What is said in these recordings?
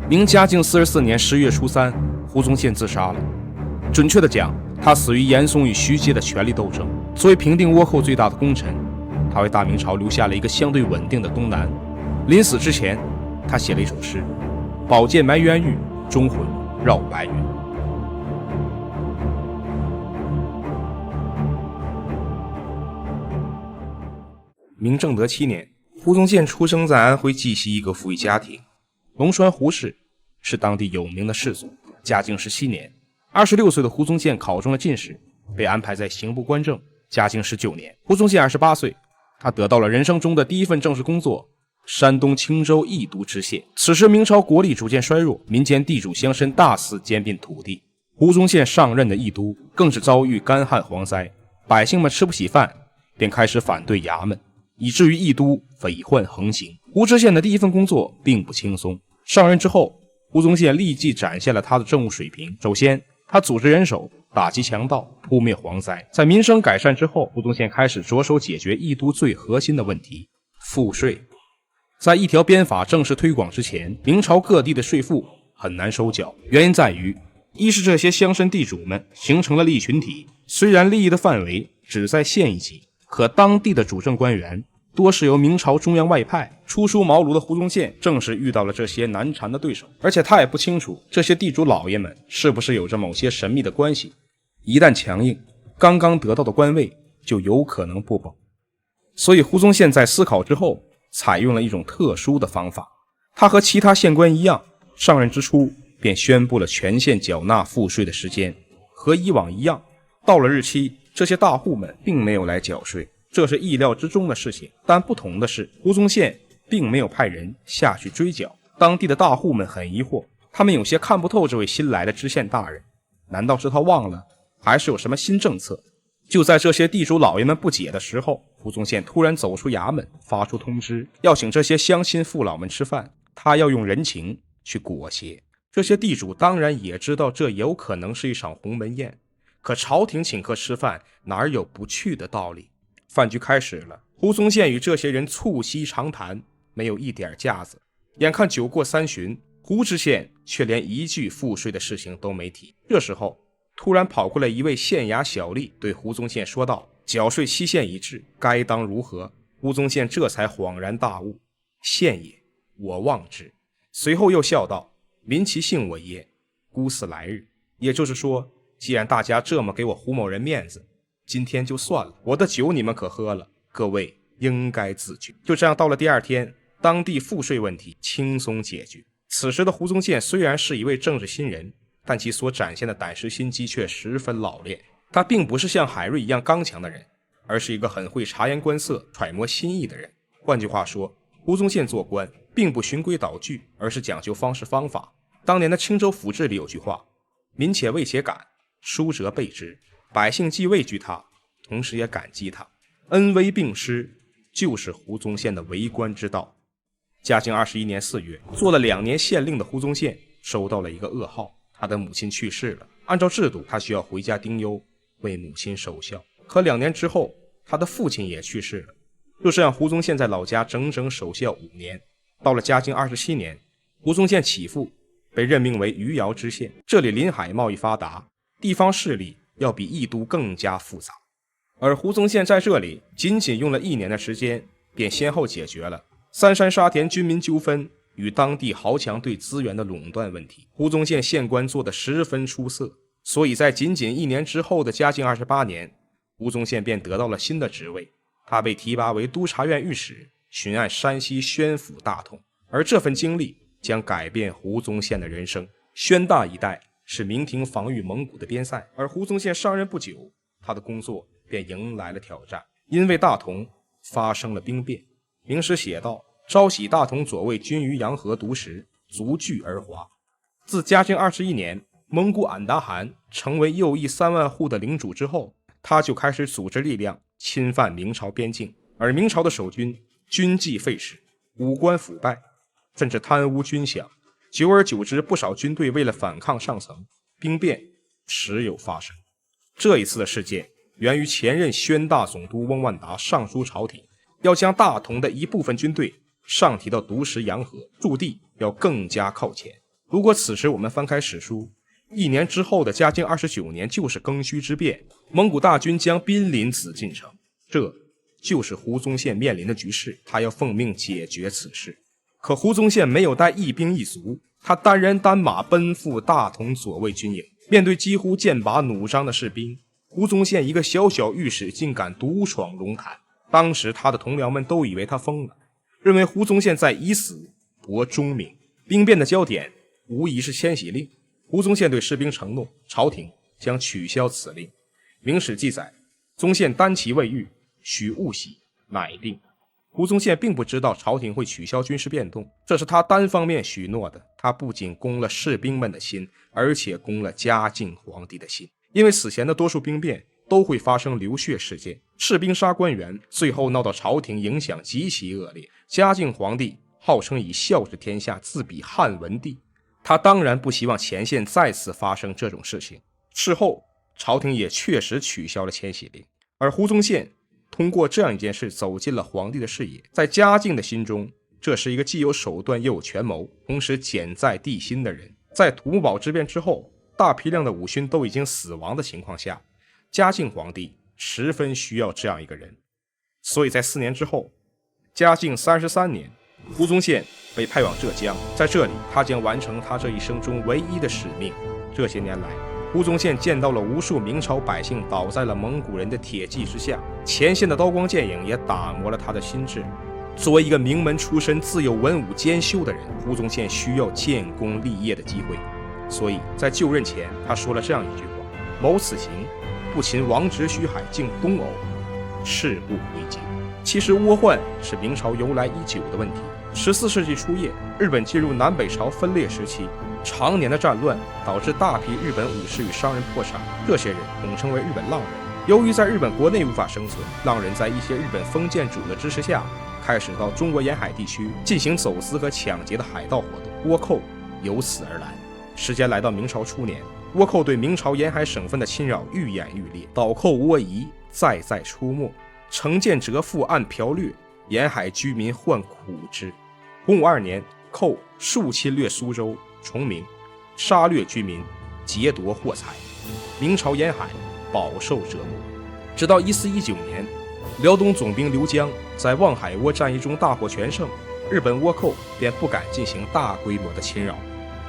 明嘉靖44年10月初3，胡宗宪自杀了。准确的讲，他死于严嵩与徐阶的权力斗争。作为平定倭寇最大的功臣，他为大明朝留下了一个相对稳定的东南。临死之前，他写了一首诗：宝剑埋冤狱，忠魂绕白云。明正德7年，胡宗宪出生在安徽绩溪一个富裕家庭。龙川胡氏是当地有名的士族。嘉靖17年，26岁的胡宗宪考中了进士，被安排在刑部官正。嘉靖19年，胡宗宪28岁，他得到了人生中的第一份正式工作——山东青州义都知县。此时明朝国力逐渐衰弱，民间地主乡绅大肆兼并土地。胡宗宪上任的义都更是遭遇干旱蝗灾，百姓们吃不起饭，便开始反对衙门，以至于义都匪患横行。胡知县的第一份工作并不轻松。上任之后，胡宗宪立即展现了他的政务水平。首先，他组织人手打击强盗，扑灭蝗灾。在民生改善之后，胡宗宪开始着手解决义都最核心的问题——赋税。在一条鞭法正式推广之前，明朝各地的税赋很难收缴，原因在于：一是这些乡绅地主们形成了利益群体，虽然利益的范围只在县一级，可当地的主政官员多是由明朝中央外派。初出茅庐的胡宗宪正是遇到了这些难缠的对手，而且他也不清楚这些地主老爷们是不是有着某些神秘的关系。一旦强硬，刚刚得到的官位就有可能不保。所以胡宗宪在思考之后，采用了一种特殊的方法。他和其他县官一样，上任之初便宣布了全县缴纳赋税的时间。和以往一样，到了日期，这些大户们并没有来缴税，这是意料之中的事情。但不同的是，胡宗宪并没有派人下去追缴。当地的大户们很疑惑，他们有些看不透这位新来的知县大人，难道是他忘了，还是有什么新政策？就在这些地主老爷们不解的时候，胡宗宪突然走出衙门，发出通知，要请这些乡亲父老们吃饭，他要用人情去裹挟。这些地主当然也知道这有可能是一场鸿门宴，可朝廷请客吃饭，哪有不去的道理？饭局开始了，胡宗宪与这些人促膝长谈，没有一点架子。眼看酒过三巡，胡知县却连一句赋税的事情都没提。这时候突然跑过来一位县衙小吏，对胡宗宪说道：缴税期限已至，该当如何？胡宗宪这才恍然大悟：县也，我忘之。随后又笑道：民其幸我耶，姑死来日。也就是说，既然大家这么给我胡某人面子，今天就算了，我的酒你们可喝了，各位应该自觉。就这样，到了第二天，当地赋税问题轻松解决。此时的胡宗宪虽然是一位政治新人，但其所展现的胆识心机却十分老练。他并不是像海瑞一样刚强的人，而是一个很会察言观色、揣摩心意的人。换句话说，胡宗宪做官并不循规蹈矩，而是讲究方式方法。当年的青州府志里有句话：民且畏且感，疏则备之。百姓既畏惧他，同时也感激他，恩威并施，就是胡宗宪的为官之道。嘉靖21年4月，做了2年县令的胡宗宪收到了一个噩耗，他的母亲去世了。按照制度，他需要回家丁忧，为母亲守孝。可2年之后，他的父亲也去世了。就这样，胡宗宪在老家整整守孝5年。到了嘉靖27年，胡宗宪起复，被任命为余姚知县。这里临海贸易发达，地方势力要比义都更加复杂。而胡宗宪在这里仅仅用了1年的时间，便先后解决了三山沙田军民纠纷与当地豪强对资源的垄断问题。胡宗宪县官做得十分出色，所以在仅仅1年之后的嘉靖28年，胡宗宪便得到了新的职位，他被提拔为督察院御史，巡按山西宣抚大同。而这份经历将改变胡宗宪的人生。宣大一带是明廷防御蒙古的边塞，而胡宗宪上任不久，他的工作便迎来了挑战。因为大同发生了兵变，明史写道：昭喜大同左卫军于洋河毒食，卒据而华。自嘉靖21年蒙古俺答汗成为右翼3万户的领主之后，他就开始组织力量侵犯明朝边境。而明朝的守军军纪废弛，武官腐败，甚至贪污军饷，久而久之，不少军队为了反抗上层，兵变时有发生。这一次的事件源于前任宣大总督翁万达上书朝廷，要将大同的一部分军队上提到毒食洋河，驻地要更加靠前。如果此时我们翻开史书，1年之后的嘉靖29年就是庚戌之变，蒙古大军将濒临紫禁城，这就是胡宗宪面临的局势，他要奉命解决此事。可胡宗宪没有带一兵一卒，他单人单马奔赴大同左卫军营，面对几乎剑拔弩张的士兵，胡宗宪一个小小御史竟敢独闯龙潭。当时他的同僚们都以为他疯了，认为胡宗宪在以死博忠名。兵变的焦点无疑是迁徙令，胡宗宪对士兵承诺，朝廷将取消此令。明史记载，宗宪单骑未遇，许勿喜，乃定。胡宗宪并不知道朝廷会取消军事变动，这是他单方面许诺的。他不仅攻了士兵们的心，而且攻了嘉靖皇帝的心。因为此前的多数兵变都会发生流血事件，士兵杀官员，最后闹到朝廷，影响极其恶劣。嘉靖皇帝号称以孝治天下，自比汉文帝，他当然不希望前线再次发生这种事情。事后朝廷也确实取消了迁徙令，而胡宗宪通过这样一件事走进了皇帝的视野。在嘉靖的心中，这是一个既有手段又有权谋，同时简在帝心的人。在土木堡之变之后，大批量的武勋都已经死亡的情况下，嘉靖皇帝十分需要这样一个人。所以在4年之后，嘉靖33年，胡宗宪被派往浙江，在这里他将完成他这一生中唯一的使命。这些年来，胡宗宪见到了无数明朝百姓倒在了蒙古人的铁骑之下，前线的刀光剑影也打磨了他的心智。作为一个名门出身、自有文武兼修的人，胡宗宪需要建功立业的机会，所以在就任前，他说了这样一句话：谋此行，不勤王直须海境东瓯，事不回京。其实倭患是明朝由来已久的问题。14世纪初叶，日本进入南北朝分裂时期，常年的战乱导致大批日本武士与商人破产，这些人统称为日本浪人。由于在日本国内无法生存，浪人在一些日本封建主的支持下，开始到中国沿海地区进行走私和抢劫的海盗活动，倭寇由此而来。时间来到明朝初年，倭寇对明朝沿海省份的侵扰愈演愈烈，倒寇倭夷再出没，城建折附按剽掠，沿海居民患苦之。洪武2年，寇数侵略苏州、崇明，杀掠居民，劫夺货财，明朝沿海饱受折磨。直到1419年，辽东总兵刘江在望海倭战役中大获全胜，日本倭寇便不敢进行大规模的侵扰。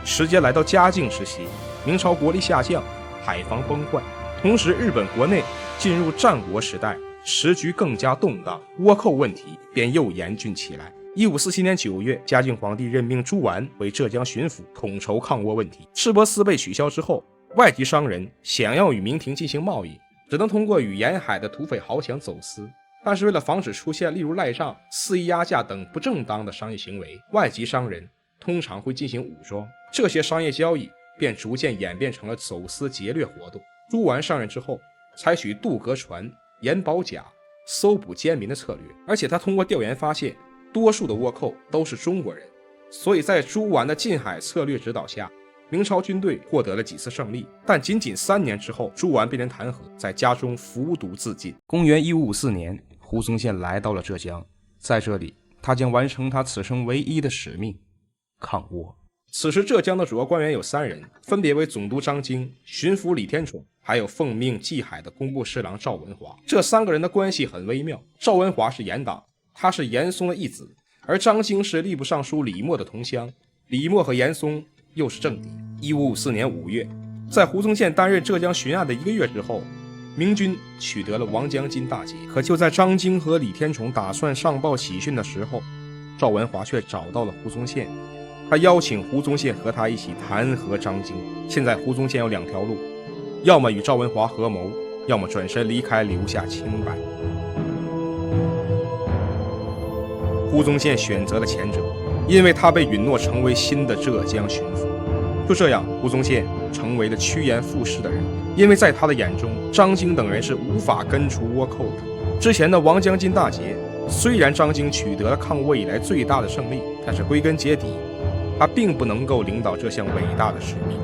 时间来到嘉靖时期，明朝国力下降，海防崩坏，同时日本国内进入战国时代，时局更加动荡，倭寇问题便又严峻起来。1547年9月，嘉靖皇帝任命朱绾为浙江巡抚，统筹抗倭问题。赤膊司被取消之后，外籍商人想要与明廷进行贸易，只能通过与沿海的土匪豪强走私。但是为了防止出现例如赖账、肆意压价等不正当的商业行为，外籍商人通常会进行武装，这些商业交易便逐渐演变成了走私劫掠活动。朱绾上任之后，采取渡河船、盐保甲、搜捕奸民的策略，而且他通过调研发现，多数的倭寇都是中国人，所以在朱绾的禁海策略指导下，明朝军队获得了几次胜利。但仅3年之后，朱绾被人弹劾，在家中服毒自尽。公元1554年，胡宗宪来到了浙江，在这里他将完成他此生唯一的使命——抗倭。此时浙江的主要官员有3人，分别为总督张京、巡抚李天宠，还有奉命济海的工部侍郎赵文华。这3个人的关系很微妙，赵文华是严党，他是严嵩的义子，而张京是吏部尚书李默的同乡，李默和严嵩又是政敌。1554年5月，在胡宗宪担任浙江巡按的1个月之后，明军取得了王江津大捷。可就在张京和李天宠打算上报喜讯的时候，赵文华却找到了胡宗宪，他邀请胡宗宪和他一起弹劾张京。现在胡宗宪有2条路，要么与赵文华合谋，要么转身离开，留下清白。胡宗宪选择了前者，因为他被允诺成为新的浙江巡抚。就这样，胡宗宪成为了趋炎附势的人，因为在他的眼中，张京等人是无法根除倭寇的。之前的王江津大捷，虽然张京取得了抗倭以来最大的胜利，但是归根结底，他并不能够领导这项伟大的使命。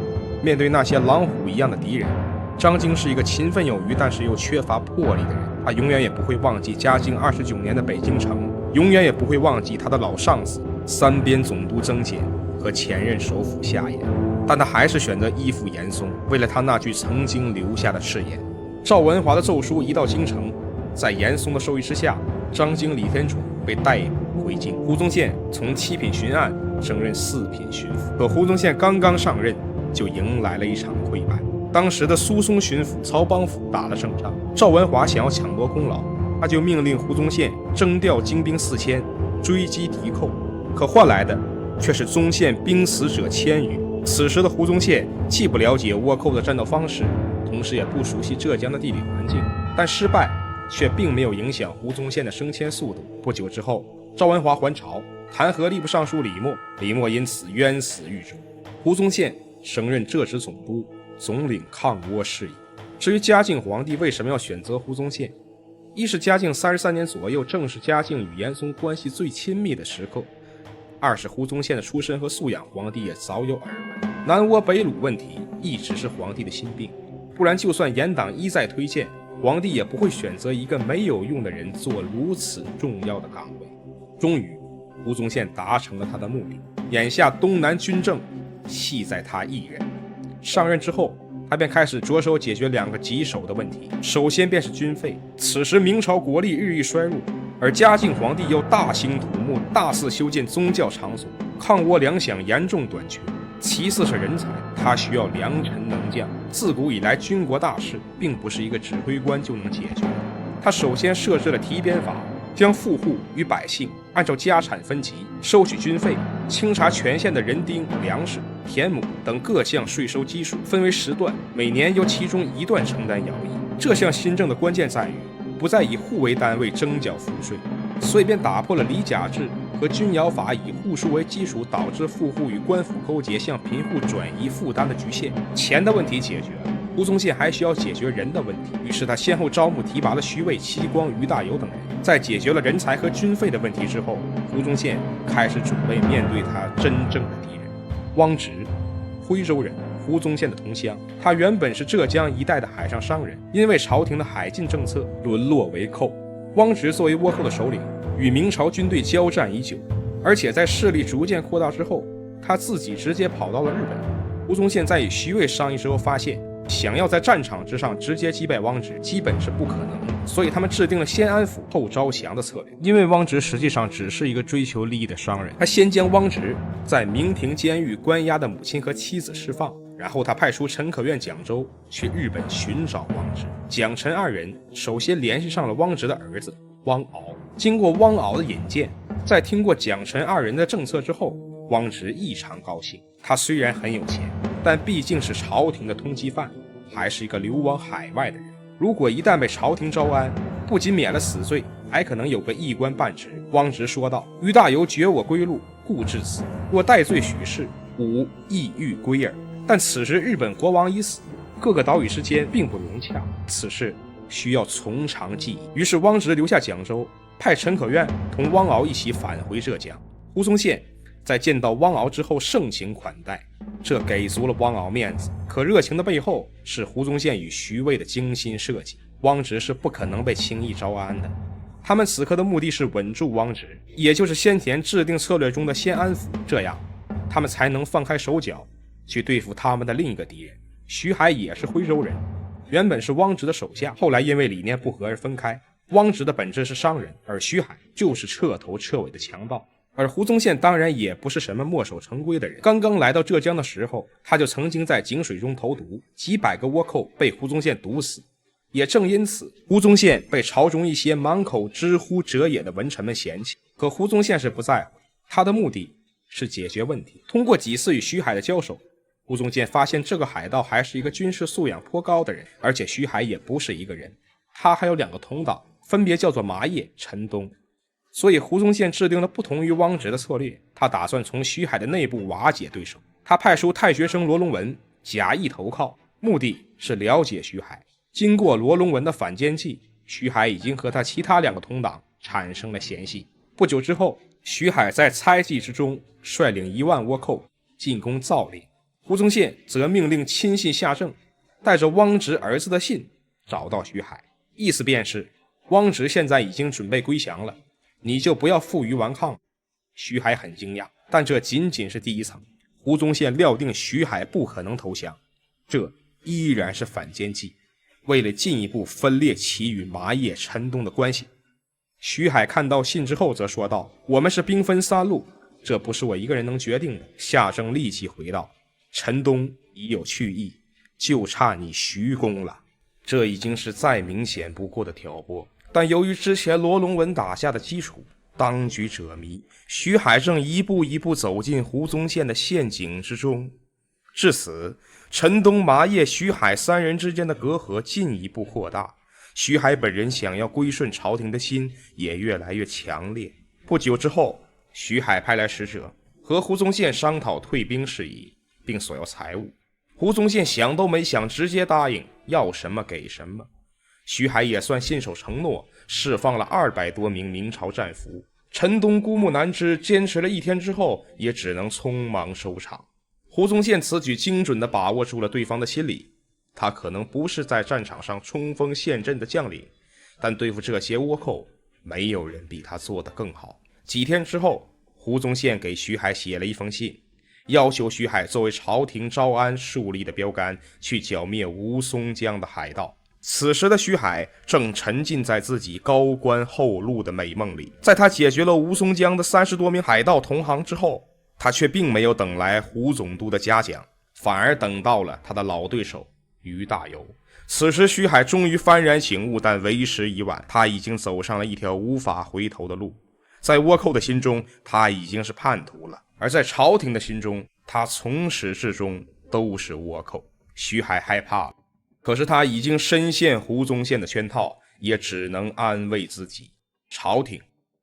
面对那些狼虎一样的敌人，张京是一个勤奋有余但是又缺乏魄力的人。他永远也不会忘记嘉靖29年的北京城，永远也不会忘记他的老上司3边总督曾坚和前任首辅夏言，但他还是选择依附严嵩，为了他那句曾经留下的誓言。赵文华的奏书一到京城，在严嵩的授意之下，张京、李天宠被逮捕回京。胡宗宪从7品巡按升任4品巡抚，可胡宗宪刚刚上任，就迎来了一场溃败。当时的苏松巡抚曹邦甫打了胜仗，赵文华想要抢夺功劳，他就命令胡宗宪征调精兵4000，追击敌寇，可换来的却是宗宪兵死者1000余。此时的胡宗宪既不了解倭寇的战斗方式，同时也不熟悉浙江的地理环境，但失败却并没有影响胡宗宪的升迁速度。不久之后，赵文华还朝，弹劾吏部尚书李默，李默因此冤死狱中。胡宗宪升任浙直总督，总领抗倭事宜。至于嘉靖皇帝为什么要选择胡宗宪，一是嘉靖33年左右，正是嘉靖与严嵩关系最亲密的时刻；二是胡宗宪的出身和素养，皇帝也早有耳闻。南倭北虏问题一直是皇帝的心病，不然就算严党一再推荐，皇帝也不会选择一个没有用的人做如此重要的岗位。终于，胡宗宪达成了他的目的，眼下东南军政系在他一人。上任之后，他便开始着手解决2个棘手的问题，首先便是军费。此时明朝国力日益衰弱，而嘉靖皇帝又大兴土木，大肆修建宗教场所，抗倭粮饷严重短缺。其次是人才，他需要良臣能将。自古以来，军国大事并不是一个指挥官就能解决的。他首先设置了提编法，将富户与百姓按照家产分级收取军费，清查全县的人丁、粮食、田亩等各项税收基数，分为10段，每年由其中1段承担徭役。这项新政的关键在于不再以户为单位征缴赋税，所以便打破了里甲制和军徭法以户数为基础，导致富户与官府勾结，向贫户转移负担的局限。钱的问题解决了，胡宗宪还需要解决人的问题，于是他先后招募提拔了徐渭、戚光、于大猷等人。在解决了人才和军费的问题之后，胡宗宪开始准备面对他真正的敌人——汪直，徽州人，胡宗宪的同乡。他原本是浙江一带的海上商人，因为朝廷的海禁政策沦落为寇。汪直作为倭寇的首领，与明朝军队交战已久，而且在势力逐渐扩大之后，他自己直接跑到了日本。胡宗宪在与徐渭商议之后发现，想要在战场之上直接击败汪直基本是不可能的，所以他们制定了先安抚后招降的策略。因为汪直实际上只是一个追求利益的商人，他先将汪直在明廷监狱关押的母亲和妻子释放，然后他派出陈可愿、蒋周去日本寻找汪直。蒋陈2人首先联系上了汪直的儿子汪敖，经过汪敖的引荐，在听过蒋陈2人的政策之后，汪直异常高兴。他虽然很有钱，但毕竟是朝廷的通缉犯，还是一个流亡海外的人。如果一旦被朝廷招安，不仅免了死罪，还可能有个一官半职。汪直说道：“于大猷绝我归路，故至此。若戴罪许氏，吾亦欲归耳。”但此时日本国王已死，各个岛屿之间并不融洽，此事需要从长计议。于是汪直留下蒋周，派陈可愿同汪敖一起返回浙江。胡宗宪在见到汪敖之后盛情款待，这给足了汪敖面子。可热情的背后是胡宗宪与徐渭的精心设计，汪直是不可能被轻易招安的。他们此刻的目的是稳住汪直，也就是先前制定策略中的先安抚，这样他们才能放开手脚去对付他们的另一个敌人。徐海也是徽州人，原本是汪直的手下，后来因为理念不合而分开。汪直的本质是商人，而徐海就是彻头彻尾的强盗。而胡宗宪当然也不是什么墨守成规的人，刚刚来到浙江的时候，他就曾经在井水中投毒，几百个倭寇被胡宗宪毒死。也正因此，胡宗宪被朝中一些满口知乎者也的文臣们嫌弃。可胡宗宪是不在乎，他的目的是解决问题。通过几次与徐海的交手，胡宗宪发现这个海盗还是一个军事素养颇高的人，而且徐海也不是一个人，他还有2个同党，分别叫做麻叶、陈东。所以胡宗宪制定了不同于汪直的策略，他打算从徐海的内部瓦解对手。他派出太学生罗龙文假意投靠，目的是了解徐海。经过罗龙文的反间计，徐海已经和他其他2个同党产生了嫌隙。不久之后，徐海在猜忌之中率领1万倭寇进攻造陵，胡宗宪则命令亲信夏正带着汪直儿子的信找到徐海，意思便是汪直现在已经准备归降了，你就不要负隅顽抗。徐海很惊讶，但这仅仅是第一层。胡宗宪料定徐海不可能投降，这依然是反间计，为了进一步分裂其与麻叶、陈东的关系。徐海看到信之后则说道：我们是兵分三路，这不是我一个人能决定的。夏正立即回道：陈东已有去意，就差你徐公了。这已经是再明显不过的挑拨，但由于之前罗龙文打下的基础，当局者迷，徐海正一步一步走进胡宗宪的陷阱之中。至此，陈东、麻叶、徐海三人之间的隔阂进一步扩大，徐海本人想要归顺朝廷的心也越来越强烈。不久之后，徐海派来使者和胡宗宪商讨退兵事宜，并索要财物。胡宗宪想都没想，直接答应，要什么给什么。徐海也算信守承诺，释放了200多名明朝战俘。陈东孤木难支，坚持了1天之后，也只能匆忙收场。胡宗宪此举精准地把握住了对方的心理，他可能不是在战场上冲锋陷阵的将领，但对付这些倭寇，没有人比他做得更好。几天之后，胡宗宪给徐海写了一封信，要求徐海作为朝廷招安树立的标杆，去剿灭吴淞江的海盗。此时的徐海正沉浸在自己高官厚禄的美梦里，在他解决了吴淞江的30多名海盗同行之后，他却并没有等来胡总督的嘉奖，反而等到了他的老对手于大猷。此时徐海终于幡然醒悟，但为时已晚，他已经走上了一条无法回头的路。在倭寇的心中，他已经是叛徒了，而在朝廷的心中，他从始至终都是倭寇。徐海害怕了，可是他已经深陷胡宗宪的圈套，也只能安慰自己，朝廷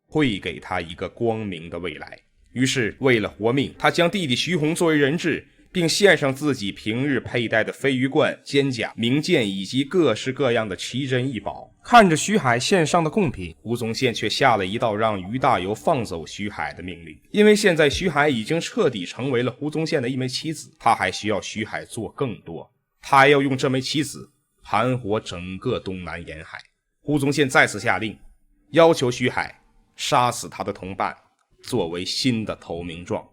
会给他一个光明的未来。于是为了活命，他将弟弟徐弘作为人质，并献上自己平日佩戴的飞鱼冠、肩甲、名剑以及各式各样的奇珍异宝。看着徐海献上的贡品，胡宗宪却下了一道让于大猷放走徐海的命令。因为现在徐海已经彻底成为了胡宗宪的一枚棋子，他还需要徐海做更多，他还要用这枚棋子盘活整个东南沿海。胡宗宪再次下令，要求徐海杀死他的同伴，作为新的投名状。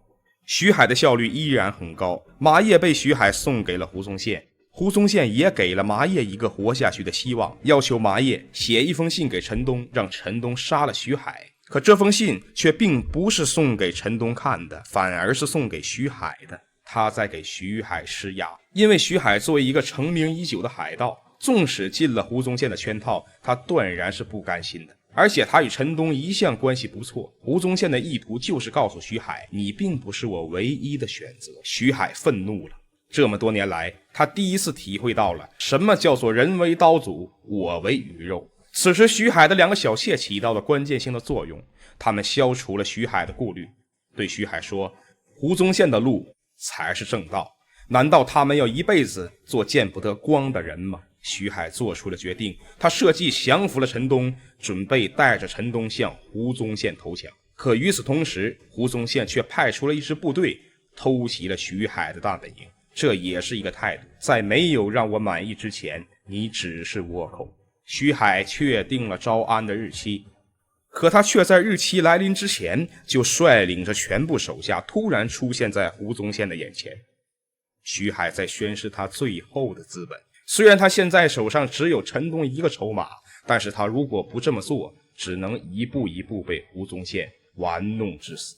徐海的效率依然很高，麻叶被徐海送给了胡宗宪，胡宗宪也给了麻叶一个活下去的希望，要求麻叶写一封信给陈东，让陈东杀了徐海。可这封信却并不是送给陈东看的，反而是送给徐海的。他在给徐海施压，因为徐海作为一个成名已久的海盗，纵使进了胡宗宪的圈套，他断然是不甘心的。而且他与陈东一向关系不错，胡宗宪的意图就是告诉徐海，你并不是我唯一的选择。徐海愤怒了，这么多年来，他第一次体会到了什么叫做人为刀俎，我为鱼肉。此时徐海的2个小妾起到了关键性的作用，他们消除了徐海的顾虑，对徐海说，胡宗宪的路才是正道，难道他们要一辈子做见不得光的人吗？徐海做出了决定，他设计降服了陈东，准备带着陈东向胡宗宪投降。可与此同时，胡宗宪却派出了一支部队偷袭了徐海的大本营，这也是一个态度，在没有让我满意之前，你只是倭寇。徐海确定了招安的日期，可他却在日期来临之前就率领着全部手下突然出现在胡宗宪的眼前。徐海在宣示他最后的资本，虽然他现在手上只有陈东一个筹码，但是他如果不这么做，只能一步一步被胡宗宪玩弄致死。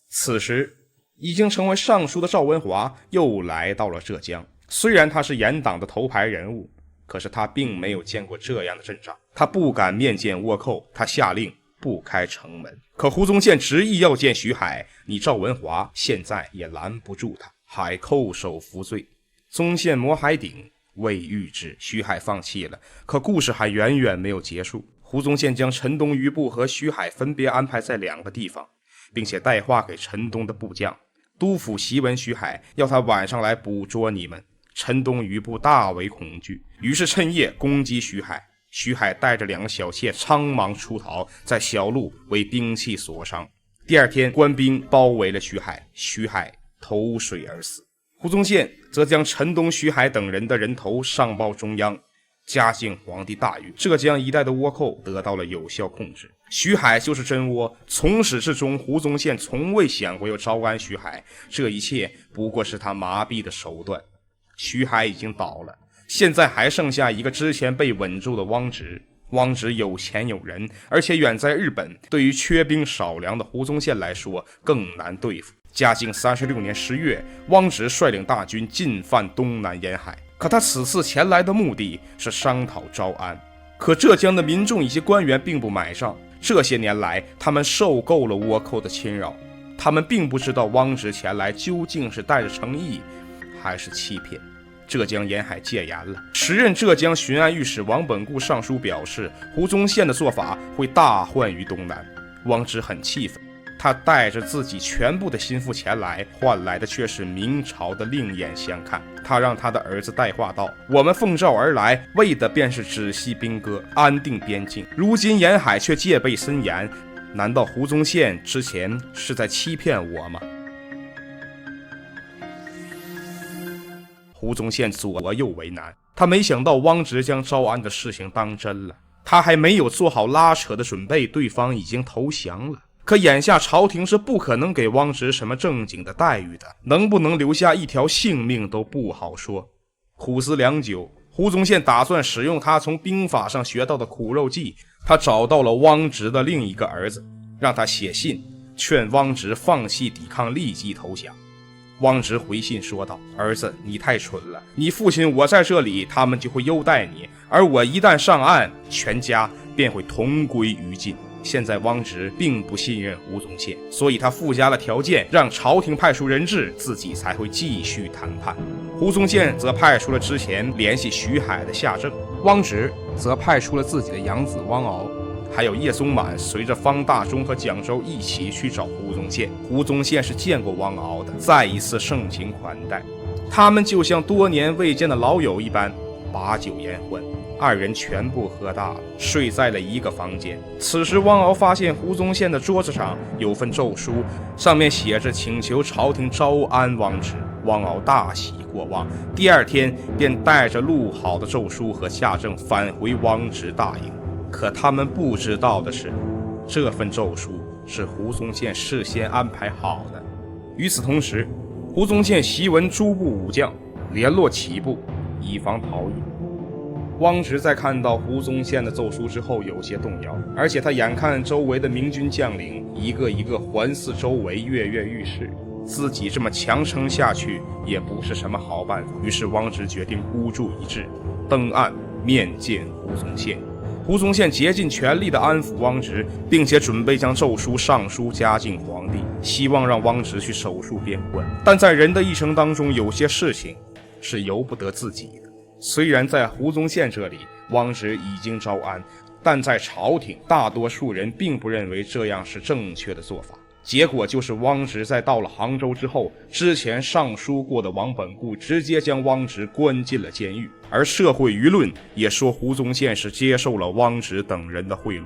此时已经成为尚书的赵文华又来到了浙江，虽然他是严党的头牌人物，可是他并没有见过这样的阵仗，他不敢面见倭寇，他下令不开城门。可胡宗宪执意要见徐海，你赵文华现在也拦不住他。海叩首服罪，宗宪磨海鼎，未遇之。徐海放弃了，可故事还远远没有结束。胡宗宪将陈东余部和徐海分别安排在2个地方，并且带话给陈东的部将，督府檄文徐海，要他晚上来捕捉你们。陈东余部大为恐惧，于是趁夜攻击徐海。徐海带着2个小妾苍忙出逃，在小路为兵器所伤。第2天，官兵包围了徐海，徐海投水而死。胡宗宪则将陈东、徐海等人的人头上报中央，嘉靖皇帝大悦，浙江一带的倭寇得到了有效控制。徐海就是真窝，从始至终胡宗宪从未想过要招安徐海，这一切不过是他麻痹的手段。徐海已经倒了，现在还剩下一个之前被稳住的汪直。汪直有钱有人，而且远在日本，对于缺兵少粮的胡宗宪来说更难对付。嘉靖36年10月，汪直率领大军进犯东南沿海，可他此次前来的目的是商讨招安。可浙江的民众以及官员并不买账，这些年来他们受够了倭寇的侵扰，他们并不知道汪直前来究竟是带着诚意还是欺骗。浙江沿海戒严了，时任浙江巡按御史王本固上书表示，胡宗宪的做法会大患于东南。汪直很气愤，他带着自己全部的心腹前来，换来的却是明朝的另眼相看。他让他的儿子带话道：我们奉诏而来，为的便是止息兵戈，安定边境，如今沿海却戒备森严，难道胡宗宪之前是在欺骗我吗？胡宗宪左右为难，他没想到汪直将招安的事情当真了，他还没有做好拉扯的准备，对方已经投降了。可眼下朝廷是不可能给汪直什么正经的待遇的，能不能留下一条性命都不好说。苦思良久，胡宗宪打算使用他从兵法上学到的苦肉计，他找到了汪直的另一个儿子，让他写信劝汪直放弃抵抗，立即投降。汪直回信说道：儿子，你太蠢了，你父亲我在这里，他们就会优待你，而我一旦上岸，全家便会同归于尽。现在汪直并不信任胡宗宪，所以他附加了条件，让朝廷派出人质，自己才会继续谈判。胡宗宪则派出了之前联系徐海的夏正，汪直则派出了自己的养子汪敖，还有叶宗满随着方大中和蒋周一起去找胡宗宪。胡宗宪是见过汪敖的，再一次盛情款待，他们就像多年未见的老友一般，把酒言欢。二人全部喝大了，睡在了一个房间。此时汪敖发现胡宗宪的桌子上有份奏书，上面写着请求朝廷招安汪直。汪敖大喜过望，第二天便带着录好的奏书和夏正返回汪直大营。可他们不知道的是，这份奏书是胡宗宪事先安排好的。与此同时，胡宗宪檄文诸部武将联络起部，以防逃逸。汪直在看到胡宗宪的奏书之后有些动摇，而且他眼看周围的明军将领一个一个环伺周围，跃跃欲试，自己这么强撑下去也不是什么好办法。于是汪直决定孤注一掷，登岸面见胡宗宪。胡宗宪竭尽全力地安抚汪直，并且准备将奏书上书嘉靖皇帝，希望让汪直去手术边关。但在人的一生当中，有些事情是由不得自己的。虽然在胡宗宪这里，汪直已经招安，但在朝廷，大多数人并不认为这样是正确的做法。结果就是汪直在到了杭州之后，之前上书过的王本固直接将汪直关进了监狱，而社会舆论也说胡宗宪是接受了汪直等人的贿赂。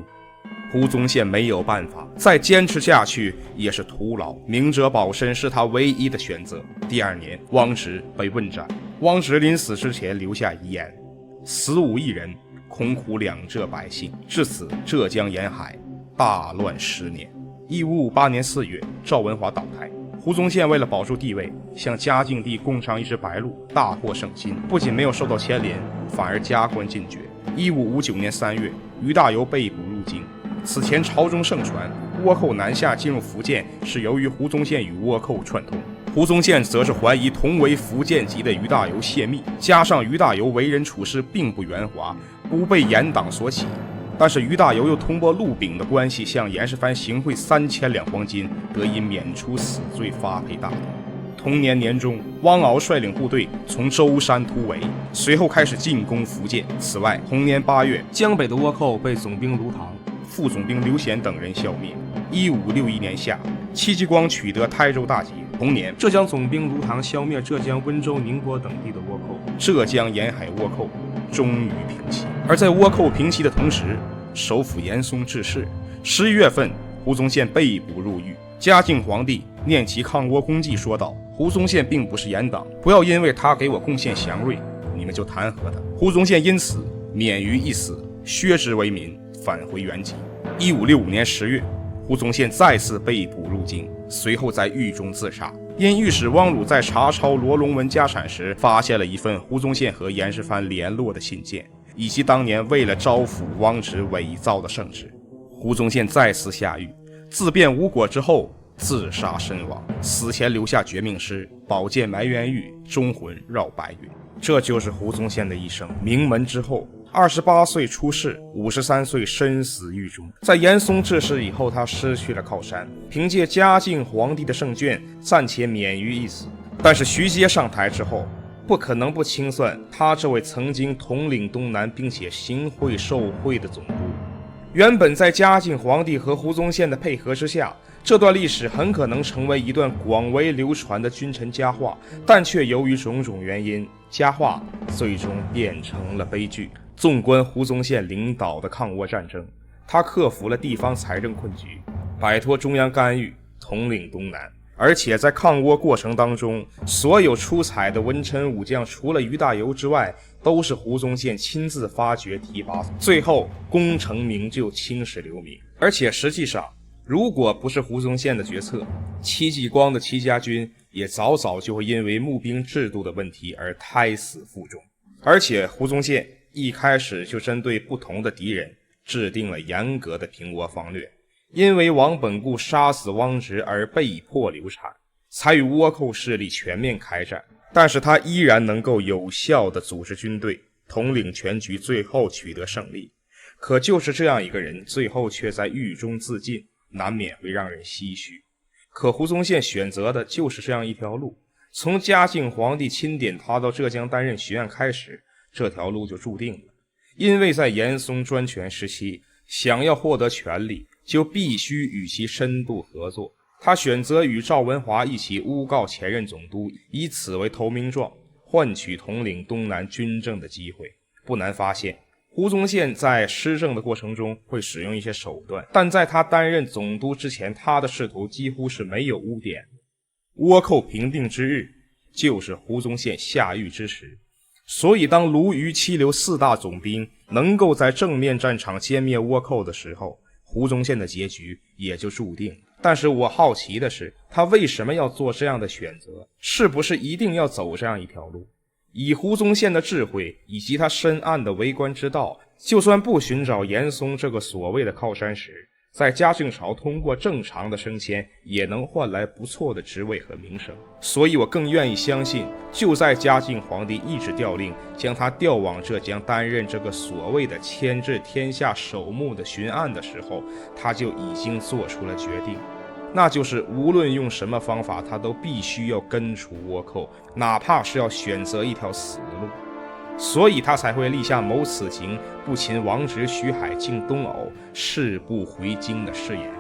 胡宗宪没有办法，再坚持下去也是徒劳，明哲保身是他唯一的选择。第二年，汪直被问斩。汪直临死之前留下遗言：死无一人，恐苦两浙百姓。至此，浙江沿海大乱10年。1558年4月，赵文华倒台，胡宗宪为了保住地位，向嘉靖帝供上一只白鹿，大获圣心，不仅没有受到牵连，反而加官进爵。1559年3月，于大猷被捕入京。此前朝中盛传，倭寇南下进入福建是由于胡宗宪与倭寇串通，胡宗宪则是怀疑同为福建籍的于大猷泄密，加上于大猷为人处事并不圆滑，不被严党所起。但是于大猷又通过陆炳的关系向严世蕃行贿3000两黄金，得以免除死罪，发配大理。同年年中，汪敖率领部队从舟山突围，随后开始进攻福建。此外，同年8月，江北的倭寇被总兵卢唐、副总兵刘显等人消灭。1561年夏，戚继光取得台州大捷。同年，浙江总兵卢唐消灭浙江温州、宁波等地的倭寇，浙江沿海倭寇终于平息。而在倭寇平息的同时，首辅严嵩致仕。11月份，胡宗宪被捕入狱。嘉靖皇帝念其抗倭功绩，说道：胡宗宪并不是严党，不要因为他给我贡献祥瑞，你们就弹劾他。胡宗宪因此免于一死，削职为民，返回原籍。1565年10月，胡宗宪再次被捕入京，随后在狱中自杀。因御史汪儒在查抄罗龙文家产时，发现了一份胡宗宪和严世蕃联络的信件，以及当年为了招抚汪直伪造的圣旨。胡宗宪再次下狱，自辩无果之后自杀身亡，死前留下绝命诗：宝剑埋冤狱，忠魂绕白云。这就是胡宗宪的一生。名门之后，28岁出仕，53岁身死狱中。在严嵩致仕以后，他失去了靠山，凭借嘉靖皇帝的圣眷，暂且免于一死。但是徐阶上台之后，不可能不清算他这位曾经统领东南并且行贿受贿的总督。原本在嘉靖皇帝和胡宗宪的配合之下，这段历史很可能成为一段广为流传的君臣佳话，但却由于种种原因，佳话最终变成了悲剧。纵观胡宗宪领导的抗倭战争，他克服了地方财政困局，摆脱中央干预，统领东南。而且在抗倭过程当中，所有出彩的文臣武将，除了于大猷之外，都是胡宗宪亲自发掘提拔，最后功成名就，青史留名。而且实际上，如果不是胡宗宪的决策，戚继光的戚家军也早早就会因为募兵制度的问题而胎死腹中。而且胡宗宪一开始就针对不同的敌人制定了严格的平倭方略，因为王本固杀死汪直而被迫流产，才与倭寇势力全面开战。但是他依然能够有效地组织军队，统领全局，最后取得胜利。可就是这样一个人，最后却在狱中自尽，难免会让人唏嘘。可胡宗宪选择的就是这样一条路，从嘉靖皇帝钦点他到浙江担任巡按开始，这条路就注定了。因为在严嵩专权时期，想要获得权力，就必须与其深度合作。他选择与赵文华一起诬告前任总督，以此为投名状，换取统领东南军政的机会。不难发现，胡宗宪在施政的过程中会使用一些手段，但在他担任总督之前，他的仕途几乎是没有污点。倭寇平定之日，就是胡宗宪下狱之时。所以当卢虞七流4大总兵能够在正面战场歼灭倭寇的时候，胡宗宪的结局也就注定了。但是我好奇的是，他为什么要做这样的选择？是不是一定要走这样一条路？以胡宗宪的智慧以及他深谙的为官之道，就算不寻找严嵩这个所谓的靠山时，在嘉靖朝通过正常的升迁，也能换来不错的职位和名声。所以我更愿意相信，就在嘉靖皇帝一纸调令将他调往浙江担任这个所谓的牵制天下首目的巡按的时候，他就已经做出了决定，那就是无论用什么方法，他都必须要根除倭寇，哪怕是要选择一条死路。所以他才会立下谋此情，不擒王直、徐海进东瓯，誓不回京的誓言。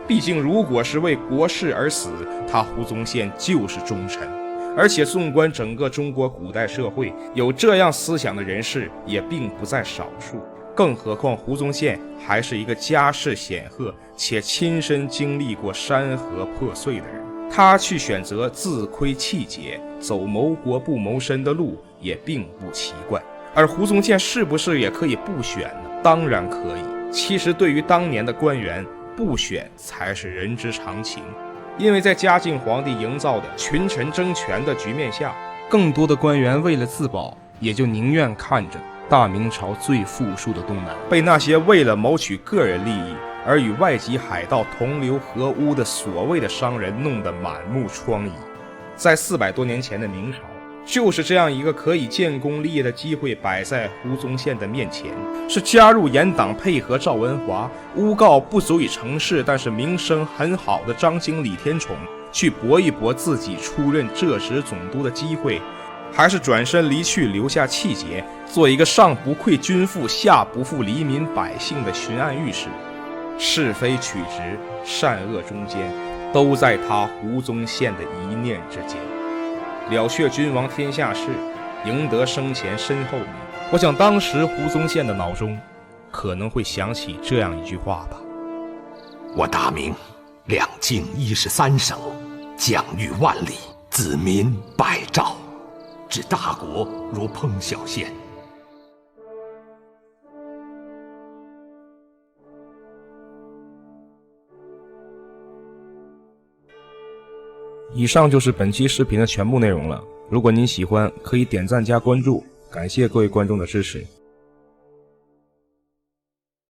毕竟如果是为国事而死，他胡宗宪就是忠臣。而且纵观整个中国古代社会，有这样思想的人士也并不在少数，更何况胡宗宪还是一个家世显赫且亲身经历过山河破碎的人。他去选择自亏气节，走谋国不谋身的路也并不奇怪。而胡宗宪是不是也可以不选呢？当然可以。其实对于当年的官员，不选才是人之常情。因为在嘉靖皇帝营造的群臣争权的局面下，更多的官员为了自保，也就宁愿看着大明朝最富庶的东南被那些为了谋取个人利益而与外籍海盗同流合污的所谓的商人弄得满目疮痍。在400多年前的明朝，就是这样一个可以建功立业的机会摆在胡宗宪的面前，是加入严党配合赵文华，诬告不足以成事但是名声很好的张经李天宠去搏一搏自己出任浙直总督的机会，还是转身离去留下气节，做一个上不愧君父下不负黎民百姓的巡按御史？是非曲直，善恶中间，都在他胡宗宪的一念之间。了却君王天下事，赢得生前身后名。我想当时胡宗宪的脑中可能会想起这样一句话吧：我大明两境13省，疆域万里，子民百兆，治大国如烹小鲜。以上就是本期视频的全部内容了。如果您喜欢，可以点赞加关注，感谢各位观众的支持。